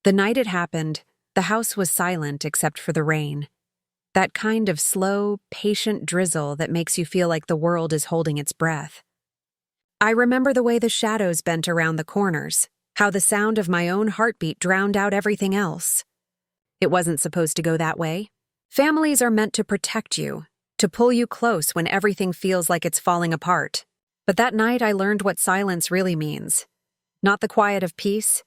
The night it happened, the house was silent except for the rain. That kind of slow, patient drizzle that makes you feel like the world is holding its breath. I remember the way the shadows bent around the corners, how the sound of my own heartbeat drowned out everything else. It wasn't supposed to go that way. Families are meant to protect you, to pull you close when everything feels like it's falling apart. But that night I learned what silence really means. Not the quiet of peace,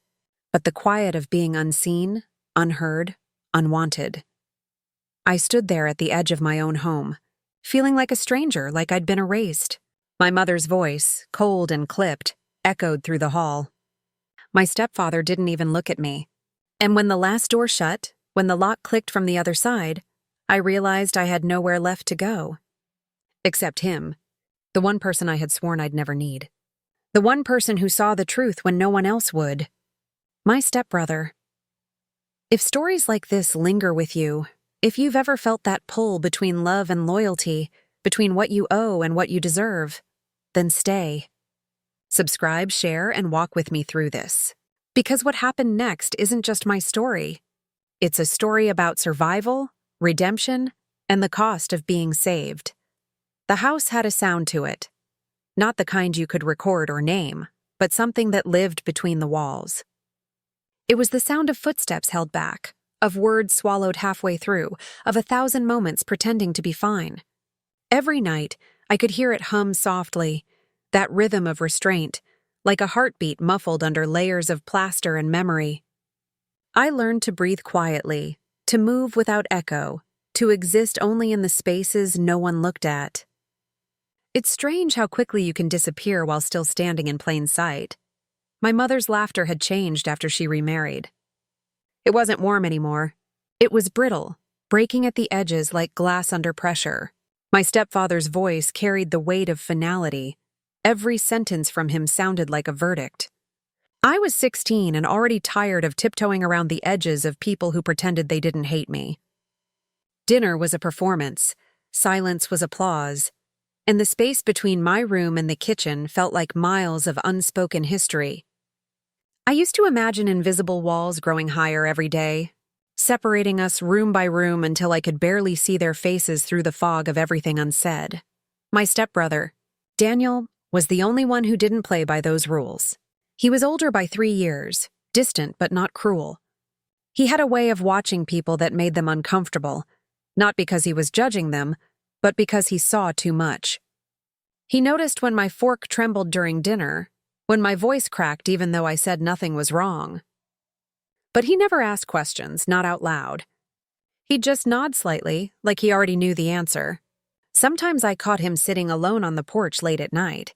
but the quiet of being unseen, unheard, unwanted. I stood there at the edge of my own home, feeling like a stranger, like I'd been erased. My mother's voice, cold and clipped, echoed through the hall. My stepfather didn't even look at me. And when the last door shut, when the lock clicked from the other side, I realized I had nowhere left to go. Except him, the one person I had sworn I'd never need. The one person who saw the truth when no one else would. My stepbrother. If stories like this linger with you, if you've ever felt that pull between love and loyalty, between what you owe and what you deserve, then stay. Subscribe, share, and walk with me through this. Because what happened next isn't just my story. It's a story about survival, redemption, and the cost of being saved. The house had a sound to it. Not the kind you could record or name, but something that lived between the walls. It was the sound of footsteps held back, of words swallowed halfway through, of 1,000 moments pretending to be fine. Every night, I could hear it hum softly, that rhythm of restraint, like a heartbeat muffled under layers of plaster and memory. I learned to breathe quietly, to move without echo, to exist only in the spaces no one looked at. It's strange how quickly you can disappear while still standing in plain sight. My mother's laughter had changed after she remarried. It wasn't warm anymore. It was brittle, breaking at the edges like glass under pressure. My stepfather's voice carried the weight of finality. Every sentence from him sounded like a verdict. I was 16 and already tired of tiptoeing around the edges of people who pretended they didn't hate me. Dinner was a performance. Silence was applause. And the space between my room and the kitchen felt like miles of unspoken history. I used to imagine invisible walls growing higher every day, separating us room by room until I could barely see their faces through the fog of everything unsaid. My stepbrother, Daniel, was the only one who didn't play by those rules. He was older by 3 years, distant but not cruel. He had a way of watching people that made them uncomfortable, not because he was judging them, but because he saw too much. He noticed when my fork trembled during dinner, when my voice cracked even though I said nothing was wrong. But he never asked questions, not out loud. He'd just nod slightly, like he already knew the answer. Sometimes I caught him sitting alone on the porch late at night,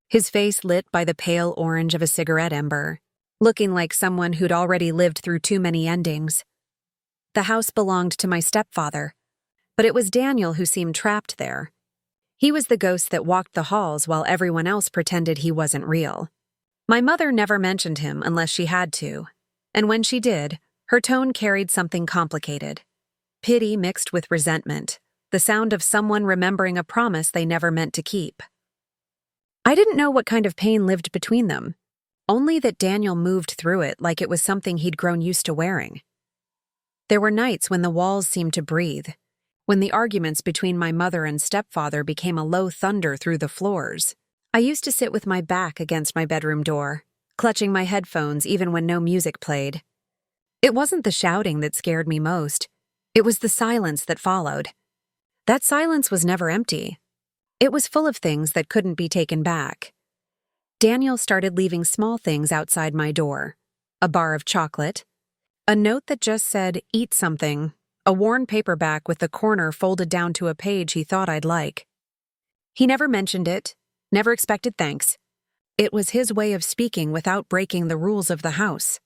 his face lit by the pale orange of a cigarette ember, looking like someone who'd already lived through too many endings. The house belonged to my stepfather, but it was Daniel who seemed trapped there. He was the ghost that walked the halls while everyone else pretended he wasn't real. My mother never mentioned him unless she had to, and when she did, her tone carried something complicated. Pity mixed with resentment, the sound of someone remembering a promise they never meant to keep. I didn't know what kind of pain lived between them, only that Daniel moved through it like it was something he'd grown used to wearing. There were nights when the walls seemed to breathe, when the arguments between my mother and stepfather became a low thunder through the floors. I used to sit with my back against my bedroom door, clutching my headphones even when no music played. It wasn't the shouting that scared me most. It was the silence that followed. That silence was never empty. It was full of things that couldn't be taken back. Daniel started leaving small things outside my door. A bar of chocolate, a note that just said, "Eat something," a worn paperback with the corner folded down to a page he thought I'd like. He never mentioned it, never expected thanks. It was his way of speaking without breaking the rules of the house.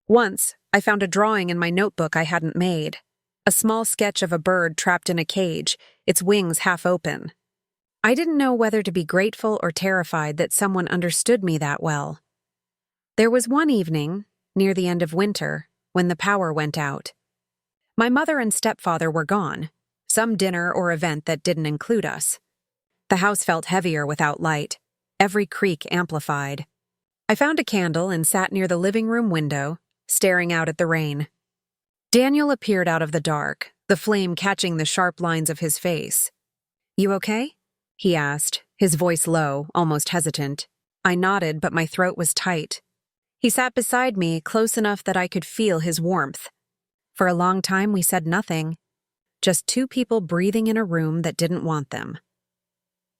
Once, I found a drawing in my notebook I hadn't made. A small sketch of a bird trapped in a cage, its wings half open. I didn't know whether to be grateful or terrified that someone understood me that well. There was one evening, near the end of winter, when the power went out. My mother and stepfather were gone, some dinner or event that didn't include us. The house felt heavier without light, every creak amplified. I found a candle and sat near the living room window, staring out at the rain. Daniel appeared out of the dark, the flame catching the sharp lines of his face. "You okay?" he asked, his voice low, almost hesitant. I nodded, but my throat was tight. He sat beside me, close enough that I could feel his warmth. For a long time, we said nothing. Just two people breathing in a room that didn't want them.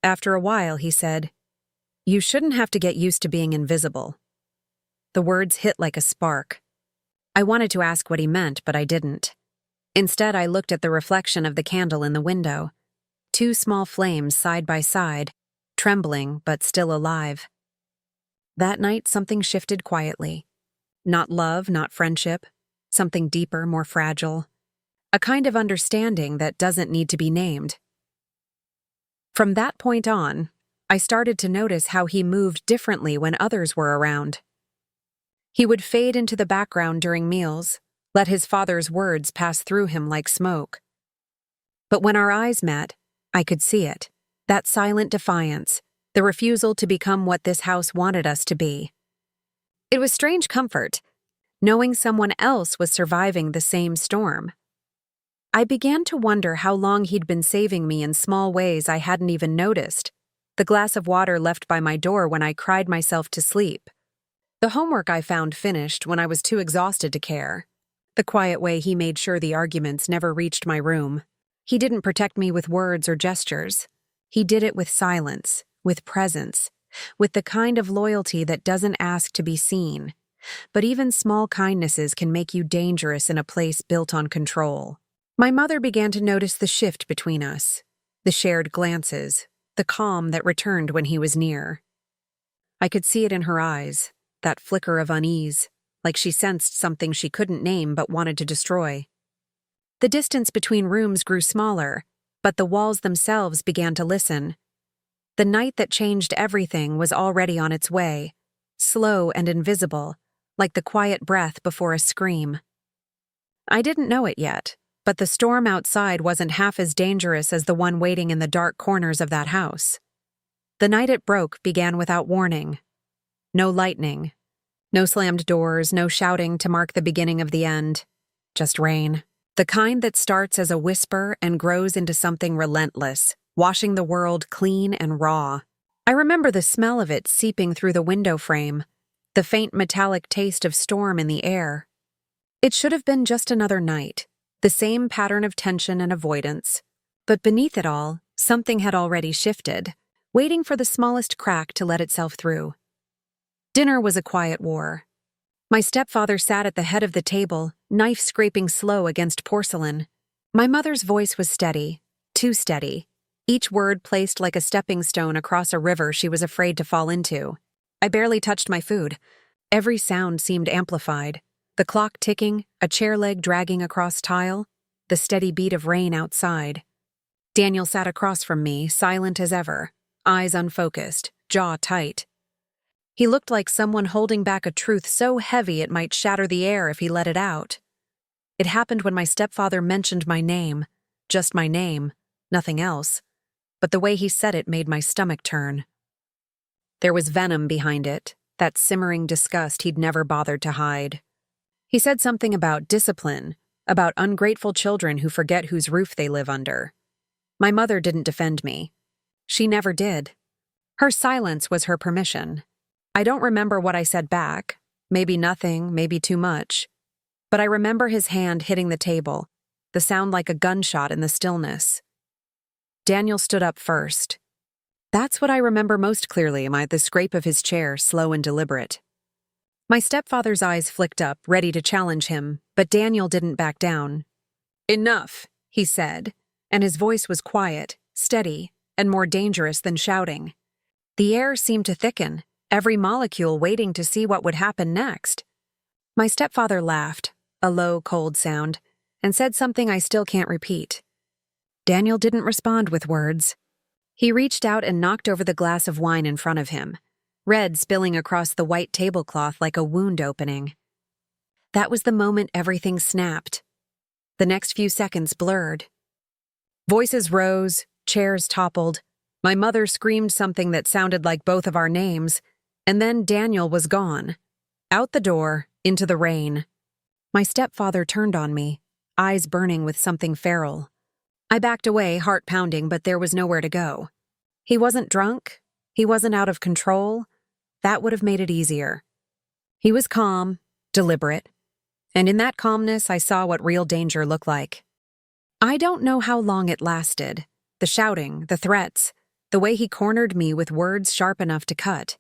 After a while, he said, "You shouldn't have to get used to being invisible." The words hit like a spark. I wanted to ask what he meant, but I didn't. Instead, I looked at the reflection of the candle in the window. Two small flames side by side, trembling but still alive. That night, something shifted quietly. Not love, not friendship. Something deeper, more fragile. A kind of understanding that doesn't need to be named. From that point on, I started to notice how he moved differently when others were around. He would fade into the background during meals, let his father's words pass through him like smoke. But when our eyes met, I could see it, that silent defiance, the refusal to become what this house wanted us to be. It was strange comfort, knowing someone else was surviving the same storm. I began to wonder how long he'd been saving me in small ways I hadn't even noticed. The glass of water left by my door when I cried myself to sleep. The homework I found finished when I was too exhausted to care. The quiet way he made sure the arguments never reached my room. He didn't protect me with words or gestures. He did it with silence, with presence, with the kind of loyalty that doesn't ask to be seen. But even small kindnesses can make you dangerous in a place built on control. My mother began to notice the shift between us, the shared glances, the calm that returned when he was near. I could see it in her eyes, that flicker of unease, like she sensed something she couldn't name but wanted to destroy. The distance between rooms grew smaller, but the walls themselves began to listen. The night that changed everything was already on its way, slow and invisible, like the quiet breath before a scream. I didn't know it yet, but the storm outside wasn't half as dangerous as the one waiting in the dark corners of that house. The night it broke began without warning. No lightning, no slammed doors, no shouting to mark the beginning of the end. Just rain. The kind that starts as a whisper and grows into something relentless, washing the world clean and raw. I remember the smell of it seeping through the window frame, the faint metallic taste of storm in the air. It should have been just another night, the same pattern of tension and avoidance. But beneath it all, something had already shifted, waiting for the smallest crack to let itself through. Dinner was a quiet war. My stepfather sat at the head of the table, knife scraping slow against porcelain. My mother's voice was steady, too steady, each word placed like a stepping stone across a river she was afraid to fall into. I barely touched my food. Every sound seemed amplified. The clock ticking, a chair leg dragging across tile, the steady beat of rain outside. Daniel sat across from me, silent as ever, eyes unfocused, jaw tight. He looked like someone holding back a truth so heavy it might shatter the air if he let it out. It happened when my stepfather mentioned my name, just my name, nothing else. But the way he said it made my stomach turn. There was venom behind it, that simmering disgust he'd never bothered to hide. He said something about discipline, about ungrateful children who forget whose roof they live under. My mother didn't defend me. She never did. Her silence was her permission. I don't remember what I said back, maybe nothing, maybe too much. But I remember his hand hitting the table, the sound like a gunshot in the stillness. Daniel stood up first. That's what I remember most clearly, the scrape of his chair, slow and deliberate. My stepfather's eyes flicked up, ready to challenge him, but Daniel didn't back down. "Enough," he said, and his voice was quiet, steady, and more dangerous than shouting. The air seemed to thicken, every molecule waiting to see what would happen next. My stepfather laughed, a low, cold sound, and said something I still can't repeat. Daniel didn't respond with words. He reached out and knocked over the glass of wine in front of him, red spilling across the white tablecloth like a wound opening. That was the moment everything snapped. The next few seconds blurred. Voices rose, chairs toppled. My mother screamed something that sounded like both of our names, and then Daniel was gone. Out the door, into the rain. My stepfather turned on me, eyes burning with something feral. I backed away, heart pounding, but there was nowhere to go. He wasn't drunk. He wasn't out of control. That would have made it easier. He was calm, deliberate, and in that calmness I saw what real danger looked like. I don't know how long it lasted. The shouting, the threats, the way he cornered me with words sharp enough to cut.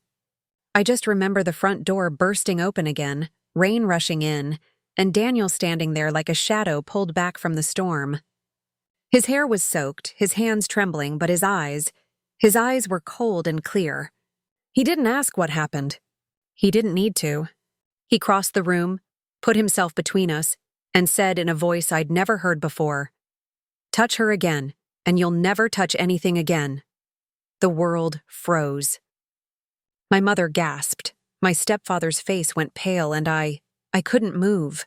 I just remember the front door bursting open again, rain rushing in, and Daniel standing there like a shadow pulled back from the storm. His hair was soaked, his hands trembling, but his eyes were cold and clear. He didn't ask what happened. He didn't need to. He crossed the room, put himself between us, and said in a voice I'd never heard before, "Touch her again, and you'll never touch anything again." The world froze. My mother gasped. My stepfather's face went pale, and I couldn't move.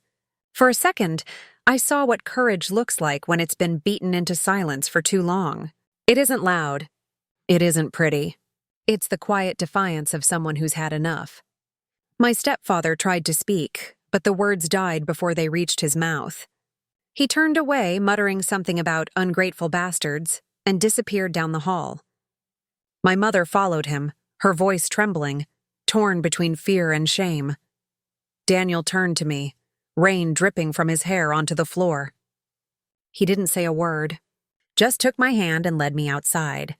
For a second, I saw what courage looks like when it's been beaten into silence for too long. It isn't loud. It isn't pretty. It's the quiet defiance of someone who's had enough. My stepfather tried to speak, but the words died before they reached his mouth. He turned away, muttering something about ungrateful bastards, and disappeared down the hall. My mother followed him, her voice trembling, torn between fear and shame. Daniel turned to me, rain dripping from his hair onto the floor. He didn't say a word, just took my hand and led me outside.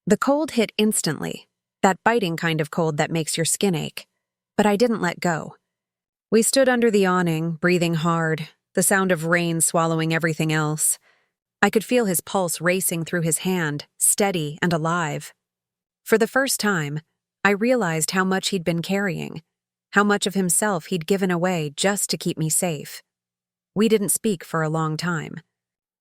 The cold hit instantly, that biting kind of cold that makes your skin ache, but I didn't let go. We stood under the awning, breathing hard, the sound of rain swallowing everything else. I could feel his pulse racing through his hand, steady and alive. For the first time, I realized how much he'd been carrying, how much of himself he'd given away just to keep me safe. We didn't speak for a long time.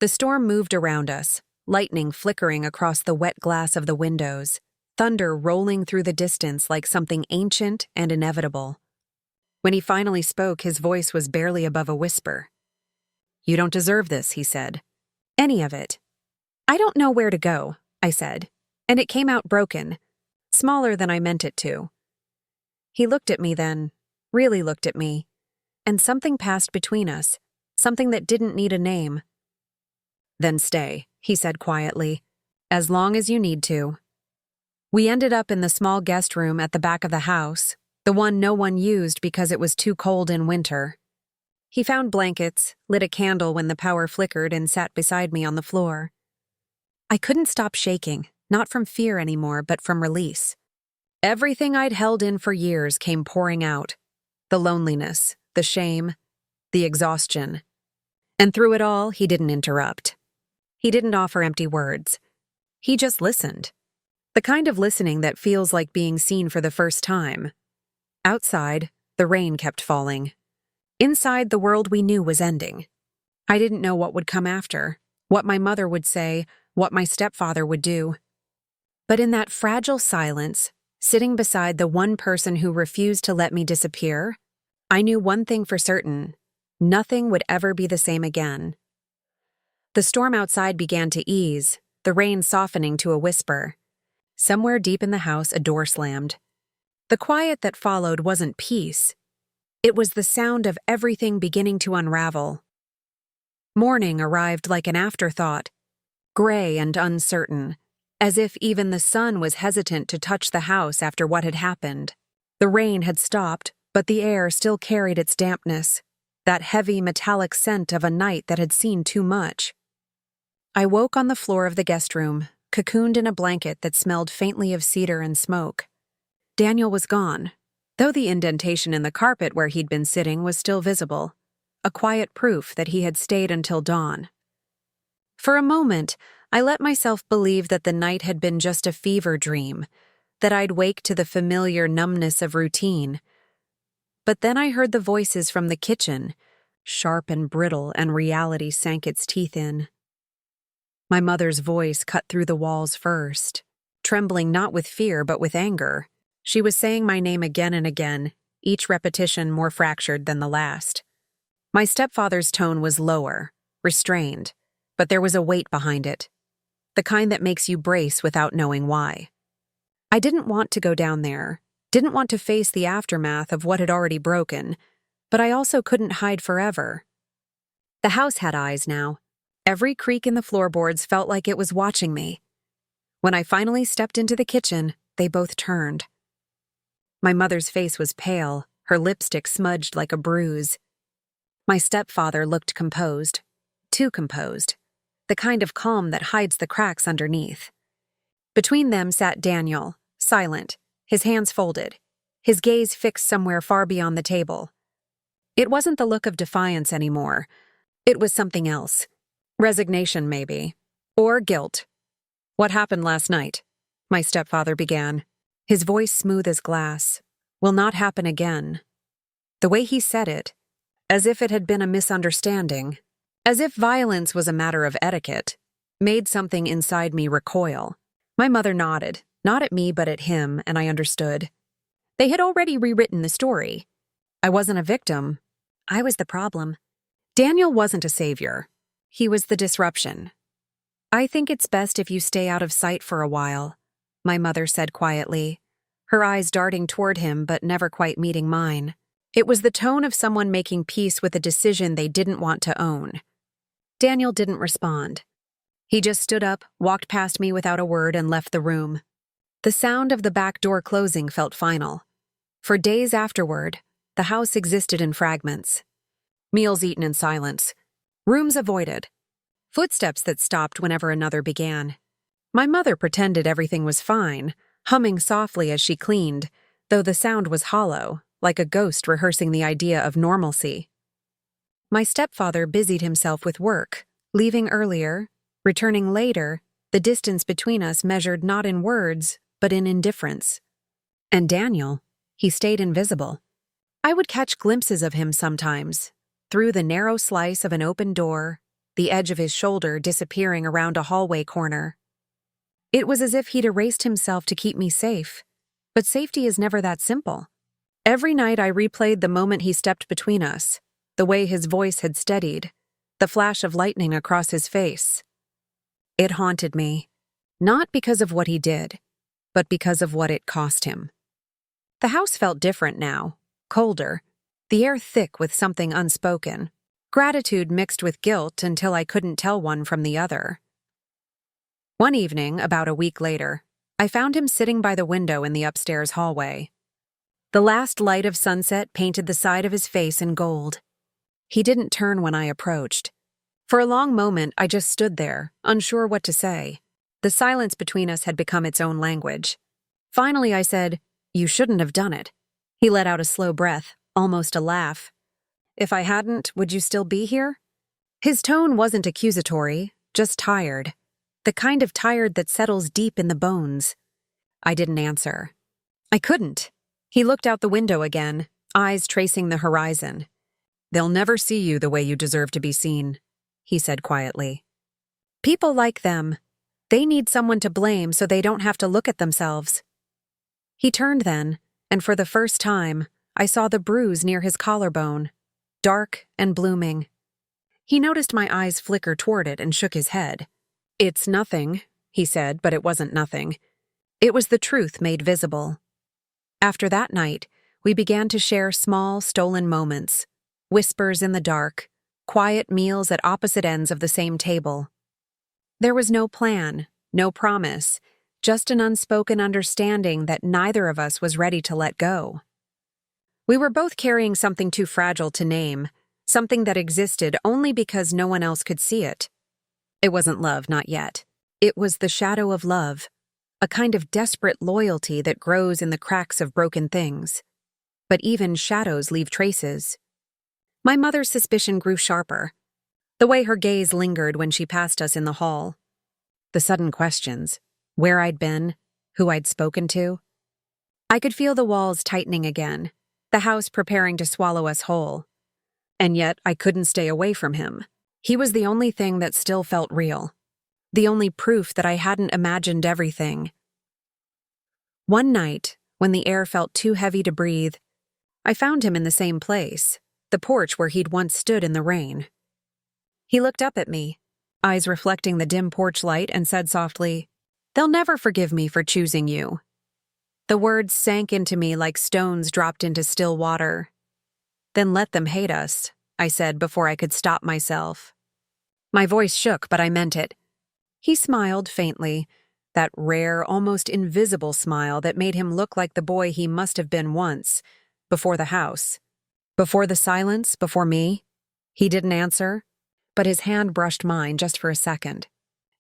The storm moved around us, lightning flickering across the wet glass of the windows, thunder rolling through the distance like something ancient and inevitable. When he finally spoke, his voice was barely above a whisper. "You don't deserve this," he said. "Any of it." "I don't know where to go," I said, and it came out broken, smaller than I meant it to. He looked at me then, really looked at me, and something passed between us, something that didn't need a name. "Then stay," he said quietly, "as long as you need to." We ended up in the small guest room at the back of the house, the one no one used because it was too cold in winter. He found blankets, lit a candle when the power flickered, and sat beside me on the floor. I couldn't stop shaking, not from fear anymore, but from release. Everything I'd held in for years came pouring out. The loneliness, the shame, the exhaustion. And through it all, he didn't interrupt. He didn't offer empty words. He just listened. The kind of listening that feels like being seen for the first time. Outside, the rain kept falling. Inside, the world we knew was ending. I didn't know what would come after, what my mother would say, what my stepfather would do. But in that fragile silence, sitting beside the one person who refused to let me disappear, I knew one thing for certain: nothing would ever be the same again. The storm outside began to ease, the rain softening to a whisper. Somewhere deep in the house, a door slammed. The quiet that followed wasn't peace. It was the sound of everything beginning to unravel. Morning arrived like an afterthought, gray and uncertain, as if even the sun was hesitant to touch the house after what had happened. The rain had stopped, but the air still carried its dampness, that heavy metallic scent of a night that had seen too much. I woke on the floor of the guest room, cocooned in a blanket that smelled faintly of cedar and smoke. Daniel was gone, though the indentation in the carpet where he'd been sitting was still visible, a quiet proof that he had stayed until dawn. For a moment, I let myself believe that the night had been just a fever dream, that I'd wake to the familiar numbness of routine. But then I heard the voices from the kitchen, sharp and brittle, and reality sank its teeth in. My mother's voice cut through the walls first, trembling not with fear but with anger. She was saying my name again and again, each repetition more fractured than the last. My stepfather's tone was lower, restrained, but there was a weight behind it, the kind that makes you brace without knowing why. I didn't want to go down there, didn't want to face the aftermath of what had already broken, but I also couldn't hide forever. The house had eyes now. Every creak in the floorboards felt like it was watching me. When I finally stepped into the kitchen, they both turned. My mother's face was pale, her lipstick smudged like a bruise. My stepfather looked composed, too composed, the kind of calm that hides the cracks underneath. Between them sat Daniel, silent, his hands folded, his gaze fixed somewhere far beyond the table. It wasn't the look of defiance anymore. It was something else. Resignation, maybe. Or guilt. "What happened last night?" my stepfather began, his voice smooth as glass. "Will not happen again." The way he said it, as if it had been a misunderstanding, as if violence was a matter of etiquette, made something inside me recoil. My mother nodded, not at me but at him, and I understood. They had already rewritten the story. I wasn't a victim. I was the problem. Daniel wasn't a savior. He was the disruption. "I think it's best if you stay out of sight for a while," my mother said quietly, her eyes darting toward him but never quite meeting mine. It was the tone of someone making peace with a decision they didn't want to own. Daniel didn't respond. He just stood up, walked past me without a word, and left the room. The sound of the back door closing felt final. For days afterward, the house existed in fragments. Meals eaten in silence. Rooms avoided. Footsteps that stopped whenever another began. My mother pretended everything was fine, humming softly as she cleaned, though the sound was hollow, like a ghost rehearsing the idea of normalcy. My stepfather busied himself with work, leaving earlier, returning later, the distance between us measured not in words, but in indifference. And Daniel, he stayed invisible. I would catch glimpses of him sometimes, through the narrow slice of an open door, the edge of his shoulder disappearing around a hallway corner. It was as if he'd erased himself to keep me safe, but safety is never that simple. Every night I replayed the moment he stepped between us, the way his voice had steadied, the flash of lightning across his face. It haunted me, not because of what he did, but because of what it cost him. The house felt different now, colder, the air thick with something unspoken, gratitude mixed with guilt until I couldn't tell one from the other. One evening, about a week later, I found him sitting by the window in the upstairs hallway. The last light of sunset painted the side of his face in gold. He didn't turn when I approached. For a long moment, I just stood there, unsure what to say. The silence between us had become its own language. Finally, I said, "You shouldn't have done it." He let out a slow breath, almost a laugh. "If I hadn't, would you still be here?" His tone wasn't accusatory, just tired. The kind of tired that settles deep in the bones. I didn't answer. I couldn't. He looked out the window again, eyes tracing the horizon. "They'll never see you the way you deserve to be seen," he said quietly. "People like them. They need someone to blame so they don't have to look at themselves." He turned then, and for the first time, I saw the bruise near his collarbone, dark and blooming. He noticed my eyes flicker toward it and shook his head. "It's nothing," he said, but it wasn't nothing. It was the truth made visible. After that night, we began to share small, stolen moments, whispers in the dark, quiet meals at opposite ends of the same table. There was no plan, no promise, just an unspoken understanding that neither of us was ready to let go. We were both carrying something too fragile to name, something that existed only because no one else could see it. It wasn't love, not yet. It was the shadow of love, a kind of desperate loyalty that grows in the cracks of broken things. But even shadows leave traces. My mother's suspicion grew sharper, the way her gaze lingered when she passed us in the hall. The sudden questions, where I'd been, who I'd spoken to. I could feel the walls tightening again, the house preparing to swallow us whole. And yet I couldn't stay away from him. He was the only thing that still felt real, the only proof that I hadn't imagined everything. One night, when the air felt too heavy to breathe, I found him in the same place, the porch where he'd once stood in the rain. He looked up at me, eyes reflecting the dim porch light, and said softly, "They'll never forgive me for choosing you." The words sank into me like stones dropped into still water. Then let them hate us, I said before I could stop myself. My voice shook, but I meant it. He smiled faintly, that rare, almost invisible smile that made him look like the boy he must have been once, before the house. Before the silence, before me. He didn't answer, but his hand brushed mine just for a second.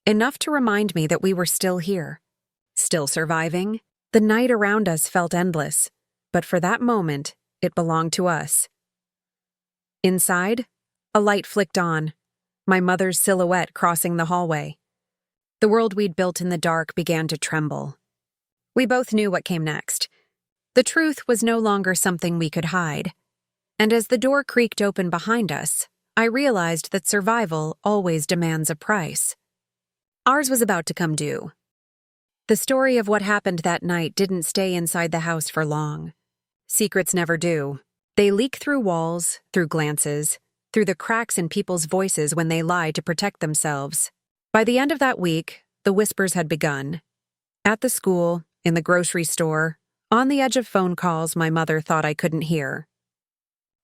Enough to remind me that we were still here. Still surviving. The night around us felt endless, but for that moment, it belonged to us. Inside, a light flicked on, my mother's silhouette crossing the hallway. The world we'd built in the dark began to tremble. We both knew what came next. The truth was no longer something we could hide. And as the door creaked open behind us, I realized that survival always demands a price. Ours was about to come due. The story of what happened that night didn't stay inside the house for long. Secrets never do. They leak through walls, through glances, through the cracks in people's voices when they lie to protect themselves. By the end of that week, the whispers had begun. At the school, in the grocery store, on the edge of phone calls my mother thought I couldn't hear.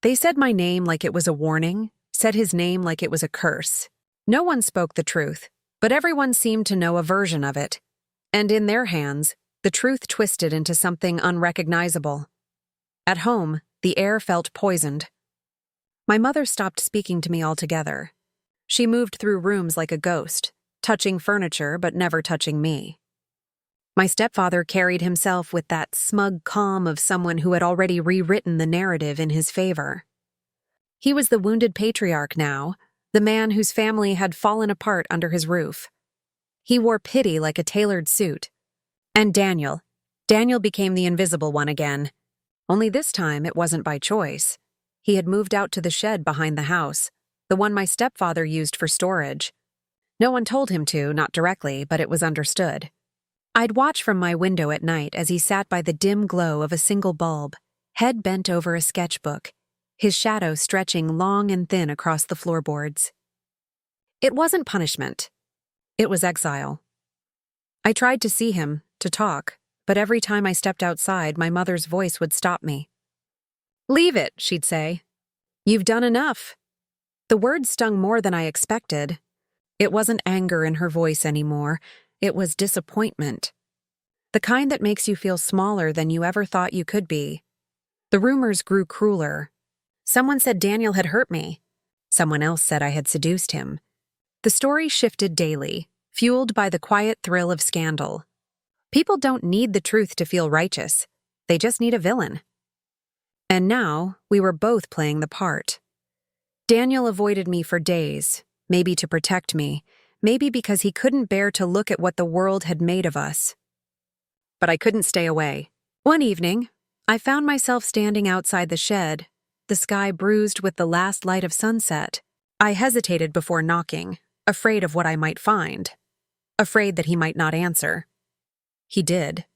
They said my name like it was a warning, said his name like it was a curse. No one spoke the truth, but everyone seemed to know a version of it. And in their hands, the truth twisted into something unrecognizable. At home, the air felt poisoned. My mother stopped speaking to me altogether. She moved through rooms like a ghost, touching furniture but never touching me. My stepfather carried himself with that smug calm of someone who had already rewritten the narrative in his favor. He was the wounded patriarch now, the man whose family had fallen apart under his roof. He wore pity like a tailored suit. And Daniel became the invisible one again. Only this time it wasn't by choice. He had moved out to the shed behind the house, the one my stepfather used for storage. No one told him to, not directly, but it was understood. I'd watch from my window at night as he sat by the dim glow of a single bulb, head bent over a sketchbook, his shadow stretching long and thin across the floorboards. It wasn't punishment. It was exile. I tried to see him, to talk, but every time I stepped outside, my mother's voice would stop me. "Leave it," she'd say. "You've done enough." The words stung more than I expected. It wasn't anger in her voice anymore. It was disappointment. The kind that makes you feel smaller than you ever thought you could be. The rumors grew crueler. Someone said Daniel had hurt me. Someone else said I had seduced him. The story shifted daily, fueled by the quiet thrill of scandal. People don't need the truth to feel righteous. They just need a villain. And now, we were both playing the part. Daniel avoided me for days, maybe to protect me, maybe because he couldn't bear to look at what the world had made of us. But I couldn't stay away. One evening, I found myself standing outside the shed, the sky bruised with the last light of sunset. I hesitated before knocking, afraid of what I might find, afraid that he might not answer. He did.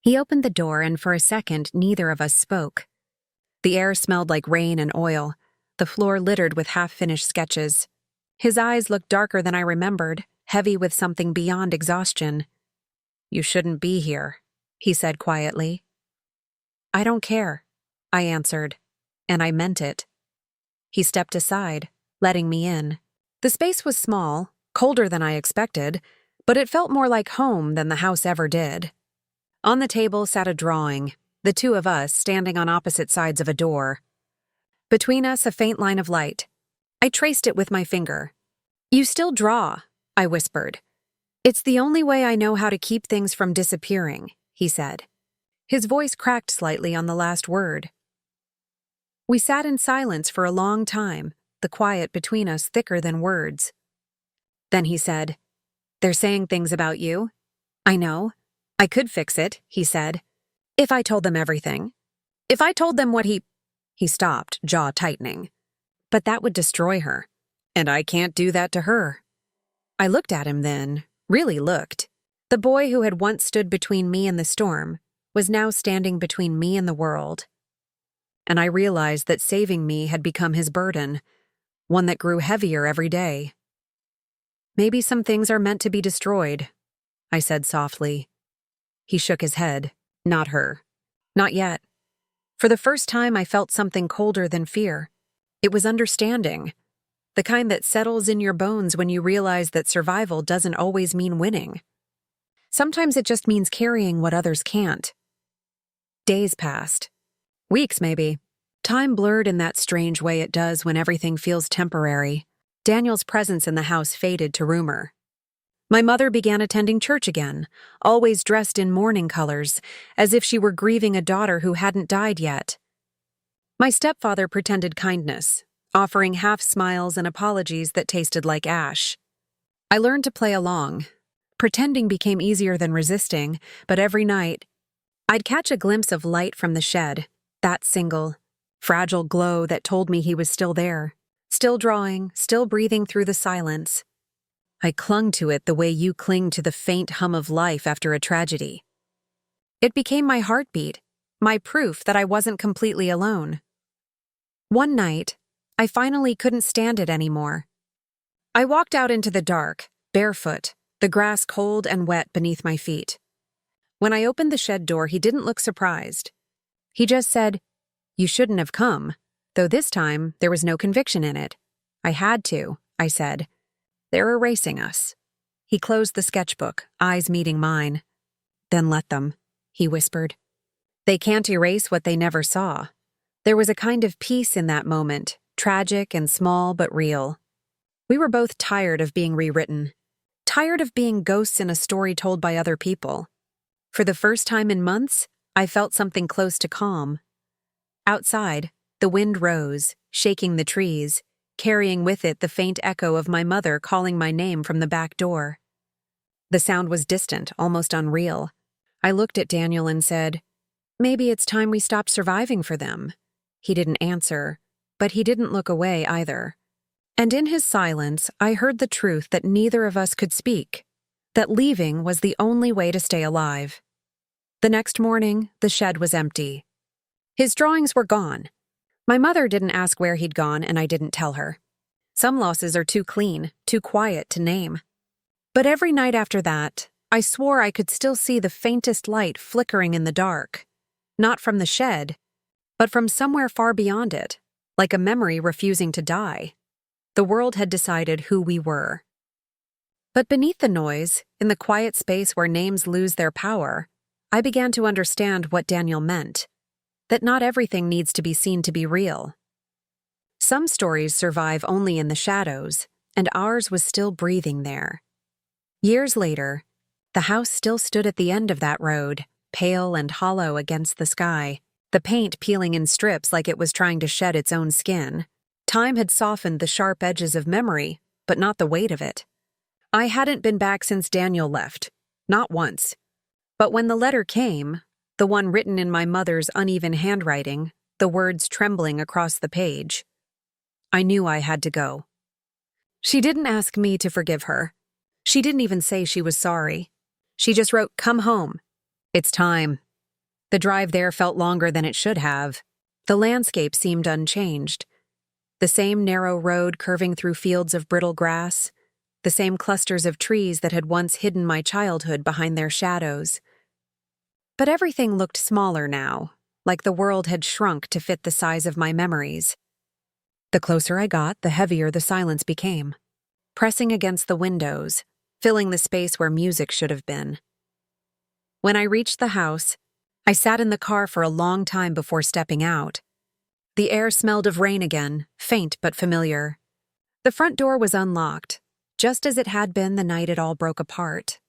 He opened the door, and for a second, neither of us spoke. The air smelled like rain and oil, the floor littered with half-finished sketches. His eyes looked darker than I remembered, heavy with something beyond exhaustion. "You shouldn't be here," he said quietly. "I don't care," I answered, and I meant it. He stepped aside, letting me in. The space was small, colder than I expected, but it felt more like home than the house ever did. On the table sat a drawing, the two of us standing on opposite sides of a door. Between us, a faint line of light. I traced it with my finger. "You still draw," I whispered. "It's the only way I know how to keep things from disappearing," he said. His voice cracked slightly on the last word. We sat in silence for a long time, the quiet between us thicker than words. Then he said, "They're saying things about you." "I know. I could fix it," he said. "If I told them everything. If I told them what He stopped, jaw tightening. "But that would destroy her. And I can't do that to her." I looked at him then, really looked. The boy who had once stood between me and the storm was now standing between me and the world. And I realized that saving me had become his burden, one that grew heavier every day. "Maybe some things are meant to be destroyed," I said softly. He shook his head. "Not her. Not yet." For the first time, I felt something colder than fear. It was understanding, the kind that settles in your bones when you realize that survival doesn't always mean winning. Sometimes it just means carrying what others can't. Days passed. Weeks, maybe. Time blurred in that strange way it does when everything feels temporary. Daniel's presence in the house faded to rumor. My mother began attending church again, always dressed in mourning colors, as if she were grieving a daughter who hadn't died yet. My stepfather pretended kindness, offering half smiles and apologies that tasted like ash. I learned to play along. Pretending became easier than resisting, but every night, I'd catch a glimpse of light from the shed, that single, fragile glow that told me he was still there, still drawing, still breathing through the silence. I clung to it the way you cling to the faint hum of life after a tragedy. It became my heartbeat, my proof that I wasn't completely alone. One night, I finally couldn't stand it anymore. I walked out into the dark, barefoot, the grass cold and wet beneath my feet. When I opened the shed door, he didn't look surprised. He just said, "You shouldn't have come," though this time there was no conviction in it. "I had to," I said. "They're erasing us." He closed the sketchbook, eyes meeting mine. "Then let them," he whispered. "They can't erase what they never saw." There was a kind of peace in that moment, tragic and small but real. We were both tired of being rewritten, tired of being ghosts in a story told by other people. For the first time in months, I felt something close to calm. Outside, the wind rose, shaking the trees, carrying with it the faint echo of my mother calling my name from the back door. The sound was distant, almost unreal. I looked at Daniel and said, "Maybe it's time we stopped surviving for them." He didn't answer, but he didn't look away either. And in his silence, I heard the truth that neither of us could speak, that leaving was the only way to stay alive. The next morning, the shed was empty. His drawings were gone. My mother didn't ask where he'd gone, and I didn't tell her. Some losses are too clean, too quiet to name. But every night after that, I swore I could still see the faintest light flickering in the dark. Not from the shed, but from somewhere far beyond it, like a memory refusing to die. The world had decided who we were. But beneath the noise, in the quiet space where names lose their power, I began to understand what Daniel meant. That not everything needs to be seen to be real. Some stories survive only in the shadows, and ours was still breathing there. Years later, the house still stood at the end of that road, pale and hollow against the sky, the paint peeling in strips like it was trying to shed its own skin. Time had softened the sharp edges of memory, but not the weight of it. I hadn't been back since Daniel left, not once. But when the letter came, the one written in my mother's uneven handwriting, the words trembling across the page, I knew I had to go. She didn't ask me to forgive her. She didn't even say she was sorry. She just wrote, "Come home. It's time." The drive there felt longer than it should have. The landscape seemed unchanged. The same narrow road curving through fields of brittle grass, the same clusters of trees that had once hidden my childhood behind their shadows. But everything looked smaller now, like the world had shrunk to fit the size of my memories. The closer I got, the heavier the silence became, pressing against the windows, filling the space where music should have been. When I reached the house, I sat in the car for a long time before stepping out. The air smelled of rain again, faint but familiar. The front door was unlocked, just as it had been the night it all broke apart.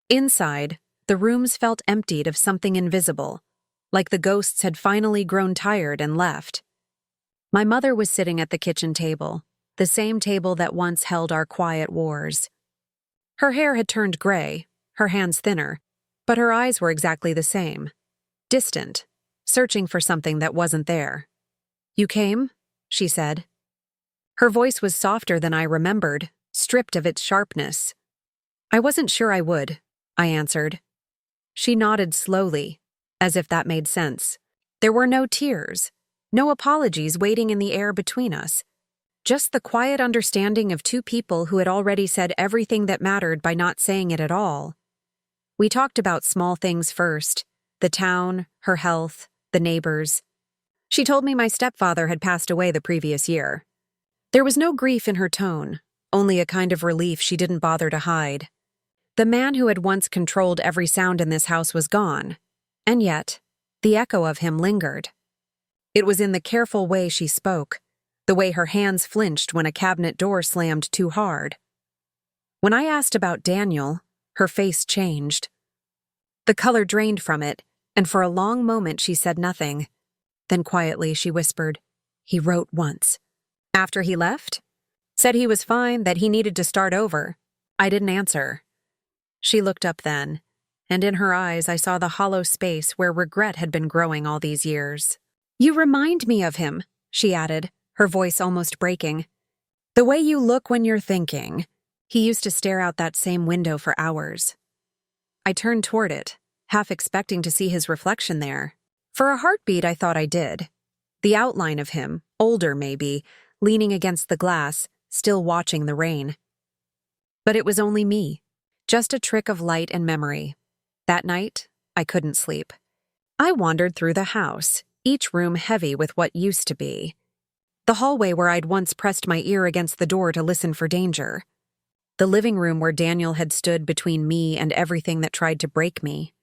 Inside, the rooms felt emptied of something invisible, like the ghosts had finally grown tired and left. My mother was sitting at the kitchen table, the same table that once held our quiet wars. Her hair had turned gray, her hands thinner, but her eyes were exactly the same, distant, searching for something that wasn't there. "You came?" she said. Her voice was softer than I remembered, stripped of its sharpness. "I wasn't sure I would," I answered. She nodded slowly, as if that made sense. There were no tears, no apologies waiting in the air between us. Just the quiet understanding of two people who had already said everything that mattered by not saying it at all. We talked about small things first, the town, her health, the neighbors. She told me my stepfather had passed away the previous year. There was no grief in her tone, only a kind of relief she didn't bother to hide. The man who had once controlled every sound in this house was gone, and yet, the echo of him lingered. It was in the careful way she spoke, the way her hands flinched when a cabinet door slammed too hard. When I asked about Daniel, her face changed. The color drained from it, and for a long moment she said nothing. Then quietly she whispered, "He wrote once." After he left? Said he was fine, that he needed to start over. I didn't answer. She looked up then, and in her eyes I saw the hollow space where regret had been growing all these years. "You remind me of him," she added, her voice almost breaking. "The way you look when you're thinking." He used to stare out that same window for hours. I turned toward it, half expecting to see his reflection there. For a heartbeat, I thought I did. The outline of him, older maybe, leaning against the glass, still watching the rain. But it was only me, just a trick of light and memory. That night, I couldn't sleep. I wandered through the house, each room heavy with what used to be. The hallway where I'd once pressed my ear against the door to listen for danger. The living room where Daniel had stood between me and everything that tried to break me.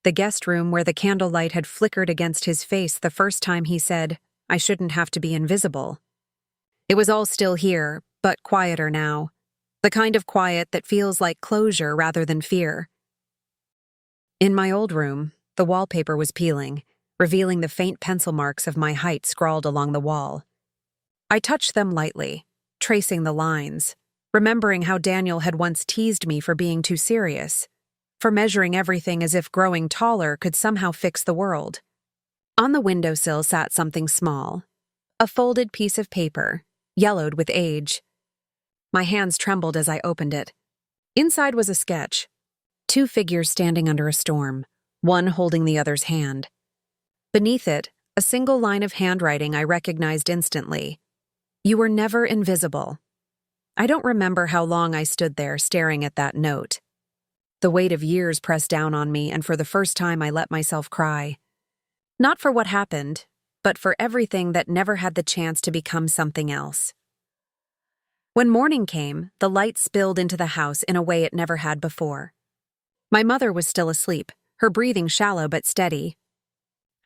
The guest room where the candlelight had flickered against his face the first time he said, "I shouldn't have to be invisible." It was all still here, but quieter now. The kind of quiet that feels like closure rather than fear. In my old room, the wallpaper was peeling, revealing the faint pencil marks of my height scrawled along the wall. I touched them lightly, tracing the lines, remembering how Daniel had once teased me for being too serious, for measuring everything as if growing taller could somehow fix the world. On the windowsill sat something small, a folded piece of paper, yellowed with age. My hands trembled as I opened it. Inside was a sketch, 2 figures standing under a storm, one holding the other's hand. Beneath it, a single line of handwriting I recognized instantly. "You were never invisible." I don't remember how long I stood there staring at that note. The weight of years pressed down on me, and for the first time I let myself cry. Not for what happened, but for everything that never had the chance to become something else. When morning came, the light spilled into the house in a way it never had before. My mother was still asleep, her breathing shallow but steady.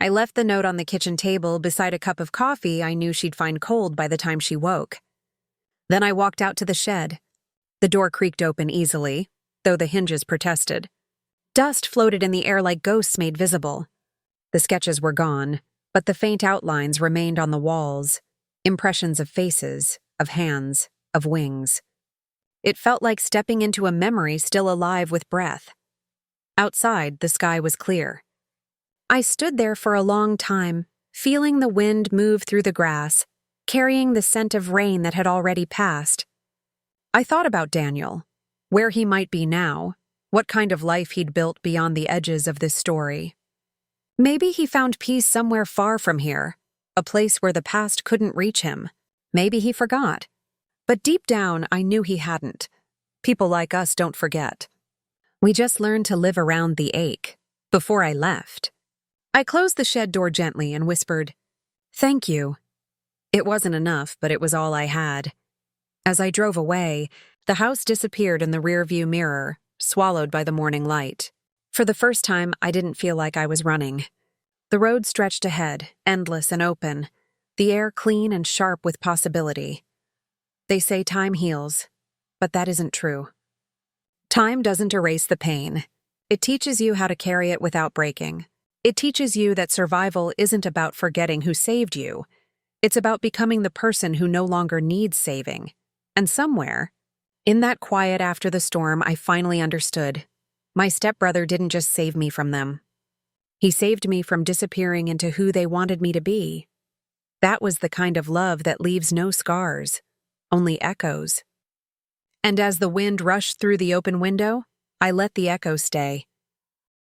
I left the note on the kitchen table beside a cup of coffee I knew she'd find cold by the time she woke. Then I walked out to the shed. The door creaked open easily, though the hinges protested. Dust floated in the air like ghosts made visible. The sketches were gone, but the faint outlines remained on the walls, impressions of faces, of hands, of wings. It felt like stepping into a memory still alive with breath. Outside, the sky was clear. I stood there for a long time, feeling the wind move through the grass, carrying the scent of rain that had already passed. I thought about Daniel, where he might be now, what kind of life he'd built beyond the edges of this story. Maybe he found peace somewhere far from here, a place where the past couldn't reach him. Maybe he forgot. But deep down, I knew he hadn't. People like us don't forget. We just learned to live around the ache. Before I left, I closed the shed door gently and whispered, "Thank you." It wasn't enough, but it was all I had. As I drove away, the house disappeared in the rearview mirror, swallowed by the morning light. For the first time, I didn't feel like I was running. The road stretched ahead, endless and open, the air clean and sharp with possibility. They say time heals, but that isn't true. Time doesn't erase the pain. It teaches you how to carry it without breaking. It teaches you that survival isn't about forgetting who saved you. It's about becoming the person who no longer needs saving. And somewhere, in that quiet after the storm, I finally understood. My stepbrother didn't just save me from them. He saved me from disappearing into who they wanted me to be. That was the kind of love that leaves no scars, only echoes. And as the wind rushed through the open window, I let the echo stay.